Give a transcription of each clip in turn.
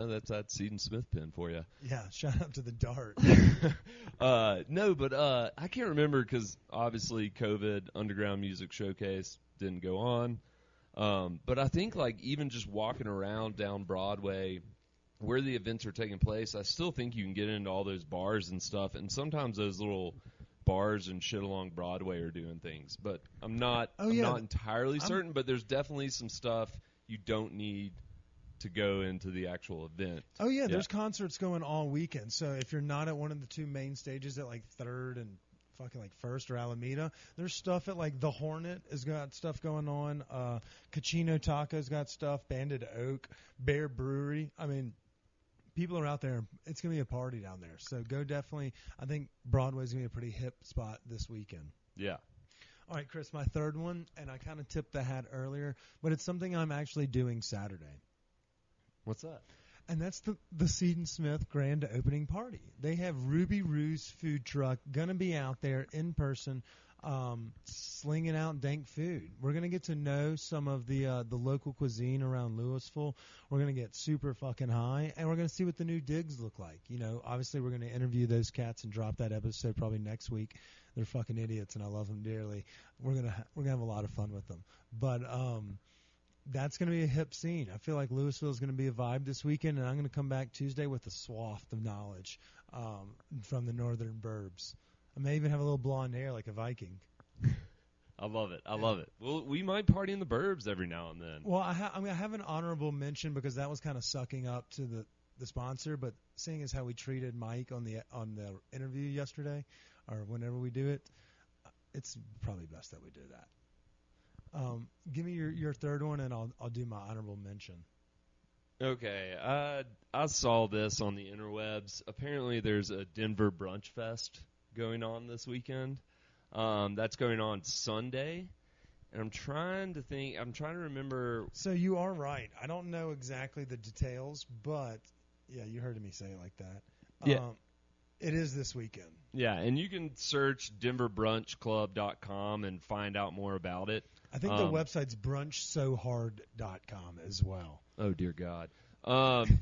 That's that Seton Smith pin for you. Yeah, shout out to the dart. No, but I can't remember because obviously COVID Underground Music Showcase didn't go on. But I think like even just walking around down Broadway where the events are taking place, I still think you can get into all those bars and stuff. And sometimes those little bars and shit along Broadway are doing things. But I'm not entirely certain, but there's definitely some stuff you don't need to go into the actual event. Oh, yeah, there's concerts going all weekend. So if you're not at one of the two main stages at like 3rd and fucking like 1st or Alameda, there's stuff at like The Hornet has got stuff going on. Cachino Taco's got stuff. Banded Oak, Bear Brewery. I mean, people are out there. It's going to be a party down there. So go definitely. I think Broadway's going to be a pretty hip spot this weekend. Yeah. All right, Chris, my third one, and I kind of tipped the hat earlier, but it's something I'm actually doing Saturday. What's that? And that's the Seton Smith grand opening party. They have Ruby Roo's food truck going to be out there in person slinging out dank food. We're going to get to know some of the local cuisine around Louisville. We're going to get super fucking high, and we're going to see what the new digs look like. You know, obviously we're going to interview those cats and drop that episode probably next week. They're fucking idiots, and I love them dearly. We're gonna have a lot of fun with them. But that's going to be a hip scene. I feel like Louisville is going to be a vibe this weekend, and I'm going to come back Tuesday with a swath of knowledge from the northern burbs. I may even have a little blonde hair like a Viking. I love it. I love it. Well, we might party in the burbs every now and then. Well, I have an honorable mention because that was kind of sucking up to the sponsor, but seeing as how we treated Mike on the interview yesterday or whenever we do it, it's probably best that we do that. Give me your third one, and I'll do my honorable mention. Okay, I saw this on the interwebs. Apparently, there's a Denver Brunch Fest going on this weekend. That's going on Sunday, and I'm trying to remember. So you are right. I don't know exactly the details, but yeah, you heard me say it like that. Yeah. It is this weekend. Yeah, and you can search denverbrunchclub.com and find out more about it. I think the website's brunchsohard.com as well. Oh, dear God.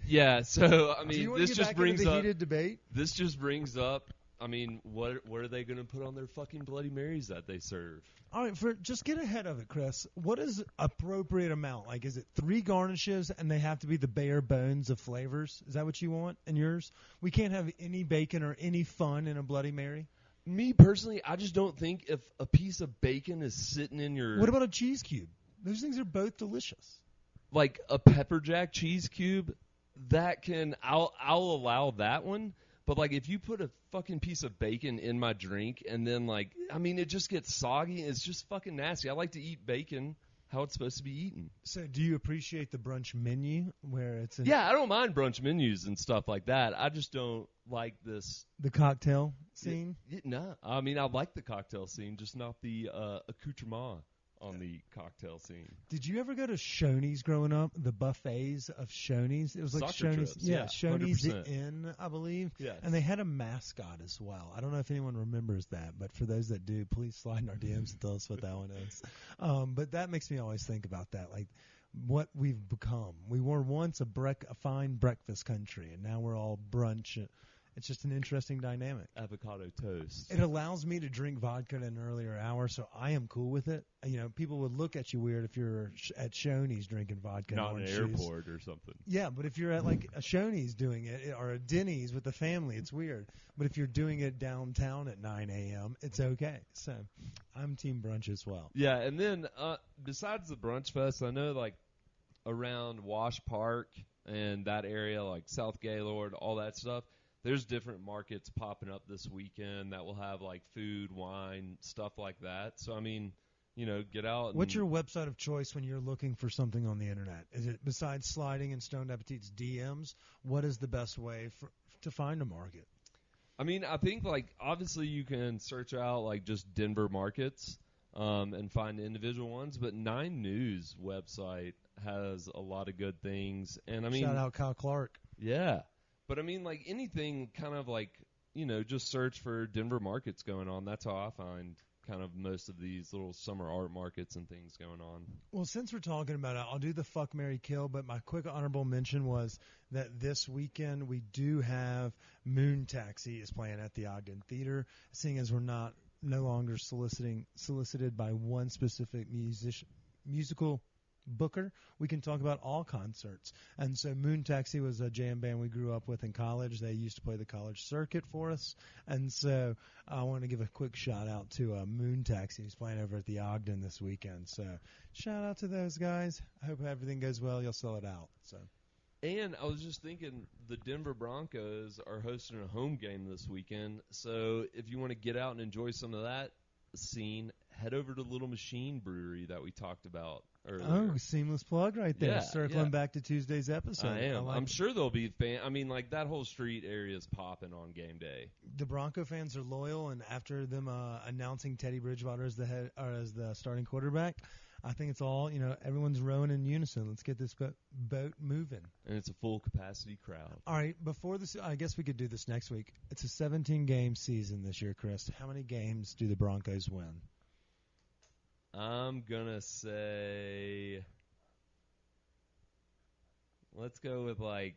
Yeah, so, I mean, this just brings up... heated debate? This just brings up, I mean, what are they going to put on their fucking Bloody Marys that they serve? All right, just get ahead of it, Chris. What is appropriate amount? Like, is it 3 garnishes and they have to be the bare bones of flavors? Is that what you want in yours? We can't have any bacon or any fun in a Bloody Mary? Me, personally, I just don't think if a piece of bacon is sitting in your... What about a cheese cube? Those things are both delicious. Like a pepper jack cheese cube, that can... I'll allow that one. But, like, if you put a fucking piece of bacon in my drink and then, like, I mean, it just gets soggy. It's just fucking nasty. I like to eat bacon how it's supposed to be eaten. So do you appreciate the brunch menu where it's... Yeah, I don't mind brunch menus and stuff like that. I just don't like this... The cocktail scene? No. I mean, I like the cocktail scene, just not the accoutrement on the cocktail scene. Did you ever go to Shoney's growing up? The buffets of Shoney's? It was like Soccer Shoney's. trips, Yeah, Shoney's 100%. the Inn, I believe. Yes. And they had a mascot as well. I don't know if anyone remembers that, but for those that do, please slide in our DMs and tell us what that one is. But that makes me always think about that, like what we've become. We were once a fine breakfast country, and now we're all brunch. It's just an interesting dynamic. Avocado toast. It allows me to drink vodka at an earlier hour, so I am cool with it. You know, people would look at you weird if you're at Shoney's drinking vodka. Not in an airport or something. Yeah, but if you're at like a Shoney's doing it or a Denny's with the family, it's weird. But if you're doing it downtown at 9 a.m., it's okay. So I'm team brunch as well. Yeah, and then besides the brunch fest, I know like around Wash Park and that area, like South Gaylord, all that stuff, there's different markets popping up this weekend that will have like food, wine, stuff like that. So, I mean, you know, get out. What's your website of choice when you're looking for something on the internet? Is it, besides sliding in Stoned Appetite's DMs, what is the best way to find a market? I mean, I think like obviously you can search out like just Denver markets and find individual ones, but 9 News website has a lot of good things. And I mean, shout out Kyle Clark. Yeah. But, I mean, like, anything kind of like, you know, just search for Denver markets going on. That's how I find kind of most of these little summer art markets and things going on. Well, since we're talking about it, I'll do the fuck, marry, kill, but my quick honorable mention was that this weekend we do have Moon Taxi is playing at the Ogden Theater, seeing as we're no longer solicited by one specific musical booker. We can talk about all concerts. And so Moon Taxi was a jam band we grew up with in college. They used to play the college circuit for us. And so I want to give a quick shout out to Moon Taxi, who's playing over at the Ogden this weekend. So shout out to those guys. I hope everything goes well. You'll sell it out. So. And I was just thinking, the Denver Broncos are hosting a home game this weekend. So if you want to get out and enjoy some of that scene, head over to Little Machine Brewery that we talked about earlier. Oh, seamless plug right there. Yeah, Circling back to Tuesday's episode. I am. I'm sure there'll be I mean, like, that whole street area is popping on game day. The Bronco fans are loyal, and after them announcing Teddy Bridgewater as the starting quarterback, I think it's all, everyone's rowing in unison. Let's get this boat moving. And it's a full capacity crowd. All right, before this, I guess we could do this next week. It's a 17-game season this year, Chris. How many games do the Broncos win? I'm going to say, let's go with 8.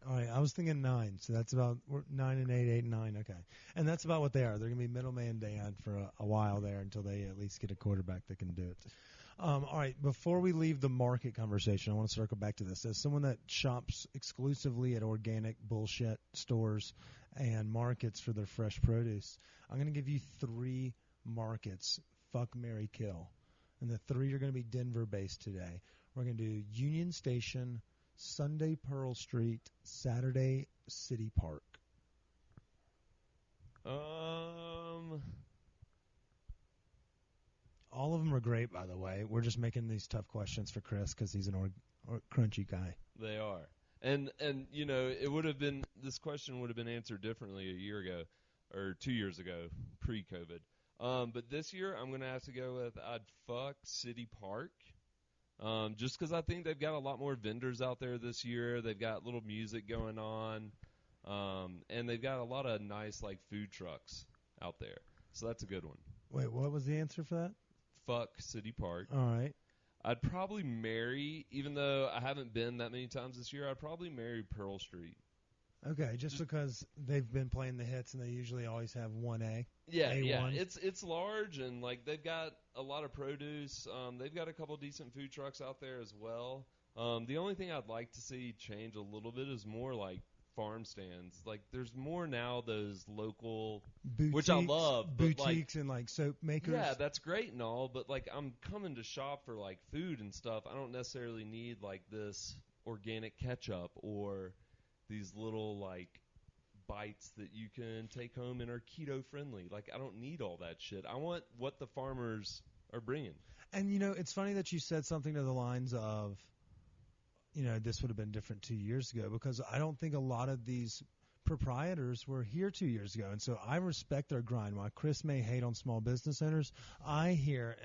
All right, I was thinking 9, so that's about 9 and 8, 8 and 9, okay. And that's about what they are. They're going to be middleman Dan for a while there until they at least get a quarterback that can do it. All right, before we leave the market conversation, I want to circle back to this. As someone that shops exclusively at organic bullshit stores and markets for their fresh produce, I'm going to give you 3 markets, fuck, marry, kill. And the 3 are going to be Denver-based today. We're going to do Union Station, Sunday Pearl Street, Saturday City Park. All of them are great, by the way. We're just making these tough questions for Chris because he's an crunchy guy. They are. And it would have been, this question would have been answered differently a year ago or 2 years ago, pre-COVID. But this year I'm going to have to go with I'd fuck City Park. Just because I think they've got a lot more vendors out there this year. They've got little music going on. And they've got a lot of nice, food trucks out there. So that's a good one. Wait, what was the answer for that? Fuck City Park. All right. I'd probably marry, even though I haven't been that many times this year, I'd probably marry Pearl Street. Okay, just because they've been playing the hits and they usually always have 1A. Yeah, A1. yeah. It's large and they've got a lot of produce. They've got a couple decent food trucks out there as well. The only thing I'd like to see change a little bit is more farm stands. There's more now those local, boutiques, which I love. But boutiques and soap makers. Yeah, that's great and all, but I'm coming to shop for food and stuff. I don't necessarily need this organic ketchup or these little bites that you can take home and are keto friendly. I don't need all that shit. I want what the farmers are bringing. And it's funny that you said something to the lines of, this would have been different 2 years ago, because I don't think a lot of these proprietors were here 2 years ago, and so I respect their grind. While Chris may hate on small business owners, I hear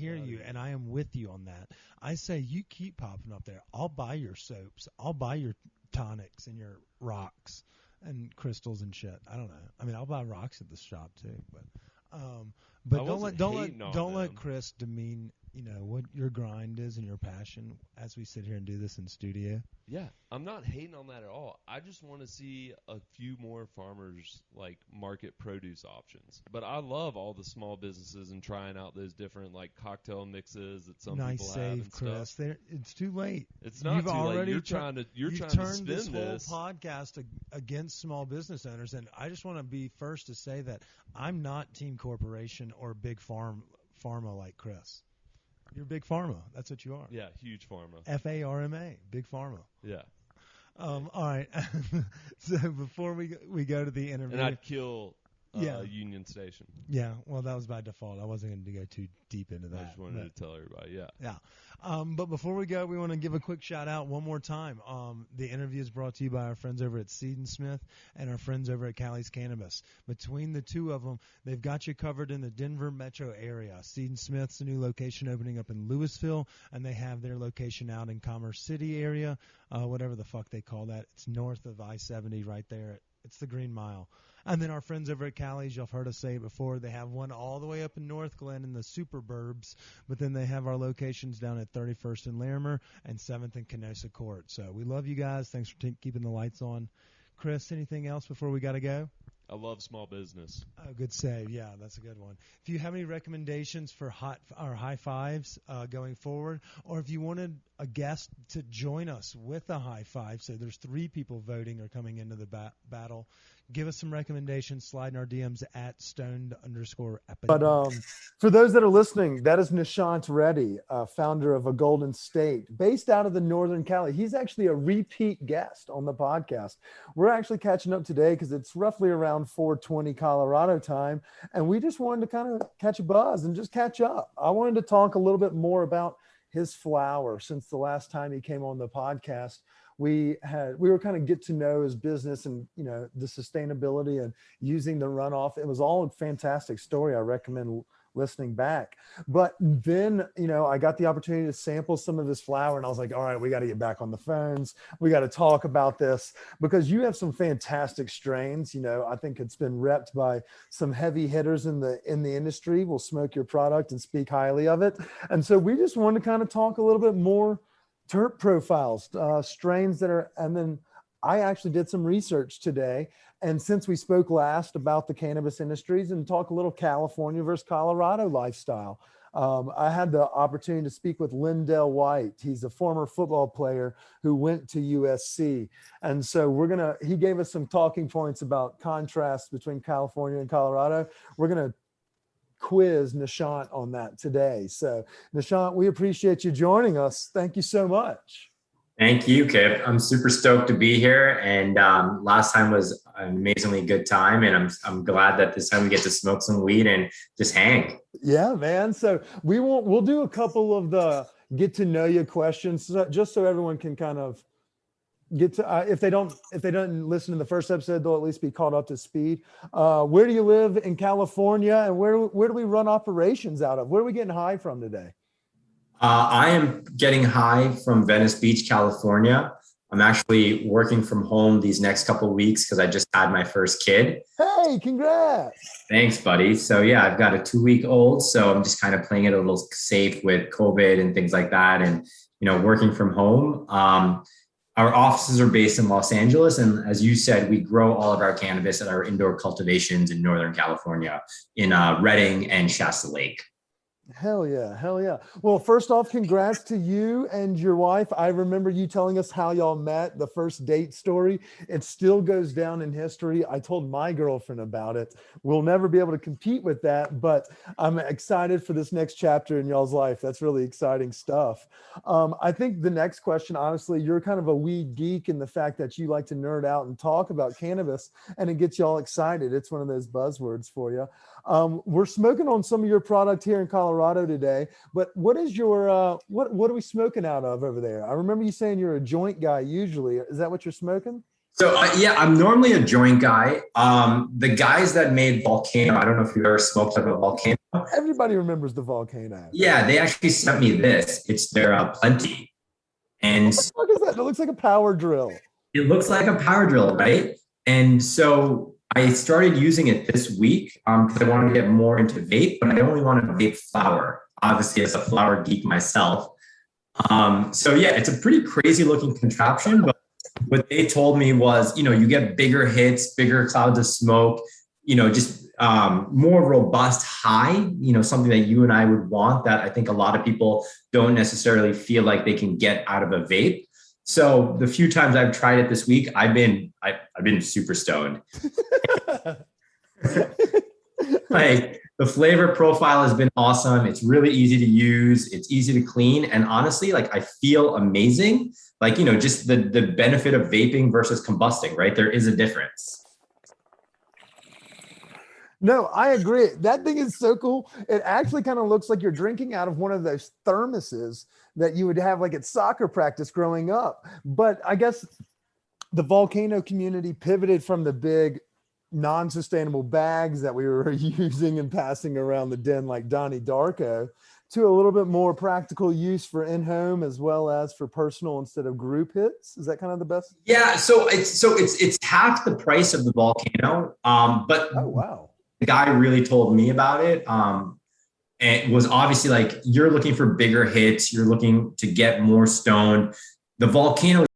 you, and I am with you on that. I say you keep popping up there. I'll buy your soaps. I'll buy your tonics and your rocks and crystals and shit. I don't know. I mean, I'll buy rocks at the shop too, but don't let Chris demean what your grind is and your passion as we sit here and do this in studio. Yeah, I'm not hating on that at all. I just want to see a few more farmers market produce options. But I love all the small businesses and trying out those different cocktail mixes that some people have and Chris. stuff. It's too late. It's not too late. You're trying to spin this whole podcast against small business owners, and I just want to be first to say that I'm not Team Corporation or Big Pharma like Chris. You're Big Pharma. That's what you are. Yeah, huge pharma. F-A-R-M-A, Big Pharma. Yeah. All right. So before we go to the interview. And I'd kill Union Station. Yeah, well, that was by default. I wasn't going to go too deep into that. I just wanted to tell everybody, yeah. Yeah. But before we go, we want to give a quick shout-out one more time. The interview is brought to you by our friends over at Seed & Smith and our friends over at Callie's Cannabis. Between the two of them, they've got you covered in the Denver metro area. Seed & Smith's a new location opening up in Louisville, and they have their location out in Commerce City area, whatever the fuck they call that. It's north of I-70 right there It's the Green Mile. And then our friends over at Cali's, you've heard us say it before, they have one all the way up in North Glen in the super burbs, but then they have our locations down at 31st and Larimer and 7th and Kenosha Court. So we love you guys. Thanks for keeping the lights on. Chris, anything else before we got to go? I love small business. Oh, good save. Yeah, that's a good one. If you have any recommendations for high fives going forward, or if you wanted a guest to join us with a high five, so there's 3 people voting or coming into the battle, give us some recommendations. Slide in our DMs at stoned_epic. But for those that are listening, that is Nishant Reddy, founder of A Golden State, based out of the Northern Cali. He's actually a repeat guest on the podcast. We're actually catching up today because it's roughly around 4:20 Colorado time, and we just wanted to kind of catch a buzz and just catch up. I wanted to talk a little bit more about his flower since the last time he came on the podcast. We were kind of get to know his business and, you know, the sustainability and using the runoff. It was all a fantastic story. I recommend listening back. But then, you know, I got the opportunity to sample some of his flower and I was like, all right, we got to get back on the phones. We got to talk about this because you have some fantastic strains. You know, I think it's been repped by some heavy hitters in the industry. Will smoke your product and speak highly of it. And so we just wanted to kind of talk a little bit more terp profiles, strains that are, and then I actually did some research today. And since we spoke last about the cannabis industries and talk a little California versus Colorado lifestyle, I had the opportunity to speak with Lindell White. He's a former football player who went to USC. And so he gave us some talking points about contrast between California and Colorado. We're going to quiz Nishant on that today. So Nishant, we appreciate you joining us. Thank you so much. Thank you, Kip. I'm super stoked to be here. And last time was an amazingly good time. And I'm glad that this time we get to smoke some weed and just hang. Yeah, man. So we'll do a couple of the get to know you questions just so everyone can kind of get to if they don't listen to the first episode, they'll at least be caught up to speed. Where do you live in California, and where do we run operations out of? Where are we getting high from today? I am getting high from Venice Beach, California. I'm actually working from home these next couple of weeks because I just had my first kid. Hey, congrats. Thanks, buddy. So yeah, I've got a 2-week-old, so I'm just kind of playing it a little safe with COVID and things like that, and working from home. Our offices are based in Los Angeles. And as you said, we grow all of our cannabis at our indoor cultivations in Northern California in Redding and Shasta Lake. Hell yeah. Hell yeah. Well, first off, congrats to you and your wife. I remember you telling us how y'all met, the first date story. It still goes down in history. I told my girlfriend about it. We'll never be able to compete with that, but I'm excited for this next chapter in y'all's life. That's really exciting stuff. I think the next question, honestly, you're kind of a weed geek in the fact that you like to nerd out and talk about cannabis, and it gets y'all excited. It's one of those buzzwords for you. We're smoking on some of your product here in Colorado today, but what is your, what are we smoking out of over there? I remember you saying you're a joint guy usually. Is that what you're smoking? So yeah, I'm normally a joint guy. The guys that made Volcano, I don't know if you've ever smoked up a Volcano. Everybody remembers the Volcano. Yeah, they actually sent me this. It's their Plenty. And what the fuck is that? It looks like a power drill. It looks like a power drill, right? And so I started using it this week because I wanted to get more into vape, but I only want to vape flower. Obviously, as a flower geek myself. So yeah, it's a pretty crazy looking contraption, but what they told me was, you get bigger hits, bigger clouds of smoke, just more robust high, something that you and I would want that I think a lot of people don't necessarily feel like they can get out of a vape. So the few times I've tried it this week, I've been super stoned. Like the flavor profile has been awesome. It's really easy to use. It's easy to clean. And honestly, like I feel amazing. Like, just the benefit of vaping versus combusting, right? There is a difference. No, I agree. That thing is so cool. It actually kind of looks like you're drinking out of one of those thermoses that you would have like at soccer practice growing up. But I guess the Volcano community pivoted from the big non-sustainable bags that we were using and passing around the den like Donnie Darko to a little bit more practical use for in-home as well as for personal instead of group hits? Is that kind of the best? Yeah, so it's half the price of the Volcano. But Oh, wow. the guy really told me about it. And it was obviously like, you're looking for bigger hits, you're looking to get more stoned. The Volcano